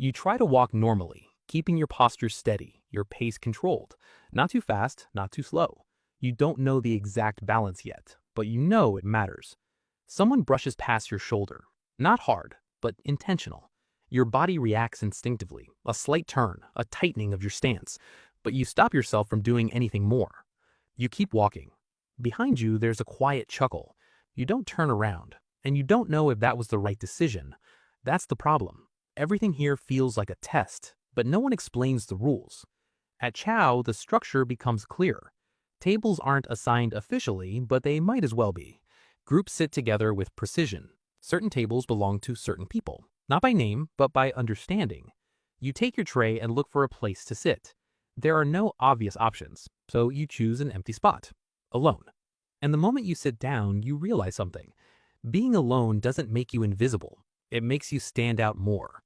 You try to walk normally, keeping your posture steady, your pace controlled. Not too fast, not too slow. You don't know the exact balance yet, but you know it matters. Someone brushes past your shoulder. Not hard, but intentional. Your body reacts instinctively, a slight turn, a tightening of your stance, but you stop yourself from doing anything more. You keep walking. Behind you, there's a quiet chuckle. You don't turn around, and you don't know if that was the right decision. That's the problem. Everything here feels like a test, but no one explains the rules. At Chow, the structure becomes clear. Tables aren't assigned officially, but they might as well be. Groups sit together with precision. Certain tables belong to certain people, not by name, but by understanding. You take your tray and look for a place to sit. There are no obvious options, so you choose an empty spot, alone. And the moment you sit down, you realize something. Being alone doesn't make you invisible. It makes you stand out more.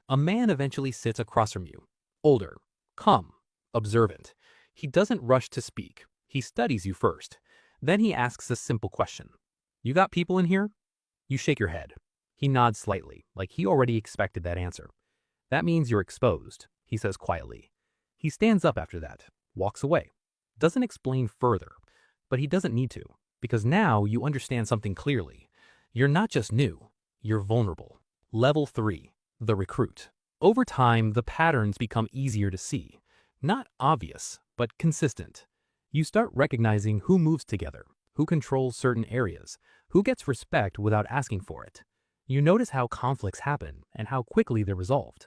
A man eventually sits across from you, older, calm, observant. He doesn't rush to speak. He studies you first. Then he asks a simple question. You got people in here? You shake your head. He nods slightly, like he already expected that answer. That means you're exposed, he says quietly. He stands up after that, walks away. Doesn't explain further, but he doesn't need to, because now you understand something clearly. You're not just new, you're vulnerable. Level 3, the recruit. Over time, the patterns become easier to see. Not obvious, but consistent. You start recognizing who moves together, who controls certain areas, who gets respect without asking for it. You notice how conflicts happen and how quickly they're resolved.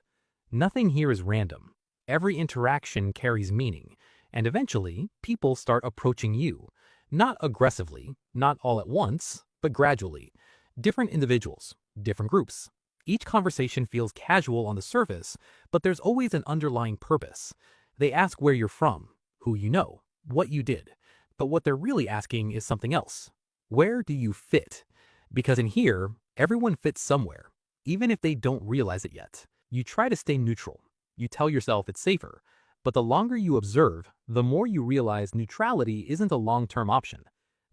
Nothing here is random. Every interaction carries meaning, and eventually, people start approaching you. Not aggressively, not all at once, but gradually. Different individuals, different groups. Each conversation feels casual on the surface, but there's always an underlying purpose. They ask where you're from, who you know, what you did. But what they're really asking is something else. Where do you fit? Because in here, everyone fits somewhere, even if they don't realize it yet. You try to stay neutral. You tell yourself it's safer. But the longer you observe, the more you realize neutrality isn't a long-term option.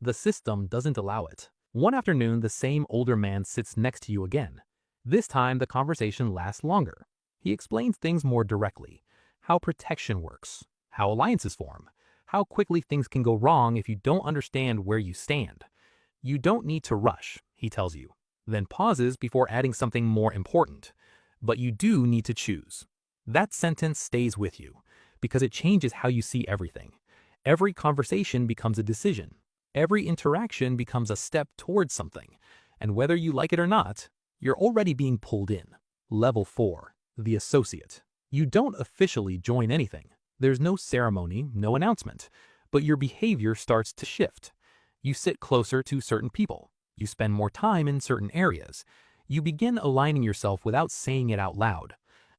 The system doesn't allow it. One afternoon, the same older man sits next to you again. This time, the conversation lasts longer. He explains things more directly. How protection works, how alliances form, how quickly things can go wrong if you don't understand where you stand. You don't need to rush, he tells you, then pauses before adding something more important. But you do need to choose. That sentence stays with you because it changes how you see everything. Every conversation becomes a decision. Every interaction becomes a step towards something. And whether you like it or not, you're already being pulled in. Level 4, the associate. You don't officially join anything. There's no ceremony, no announcement, but your behavior starts to shift. You sit closer to certain people. You spend more time in certain areas. You begin aligning yourself without saying it out loud.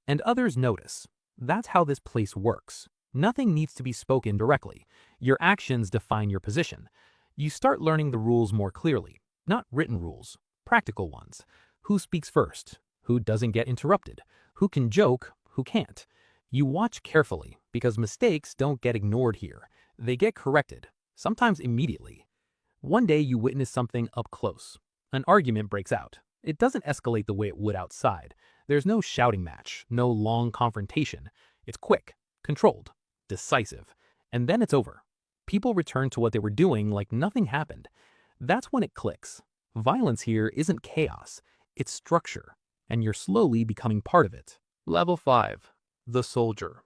And others notice. That's how this place works. Nothing needs to be spoken directly. Your actions define your position. You start learning the rules more clearly. Not written rules, practical ones. Who speaks first? Who doesn't get interrupted? Who can joke? Who can't? You watch carefully because mistakes don't get ignored here. They get corrected, sometimes immediately. One day you witness something up close. An argument breaks out. It doesn't escalate the way it would outside. There's no shouting match, no long confrontation. It's quick, controlled, decisive, and then it's over. People return to what they were doing like nothing happened. That's when it clicks. Violence here isn't chaos, it's structure, and you're slowly becoming part of it. Level 5, the soldier.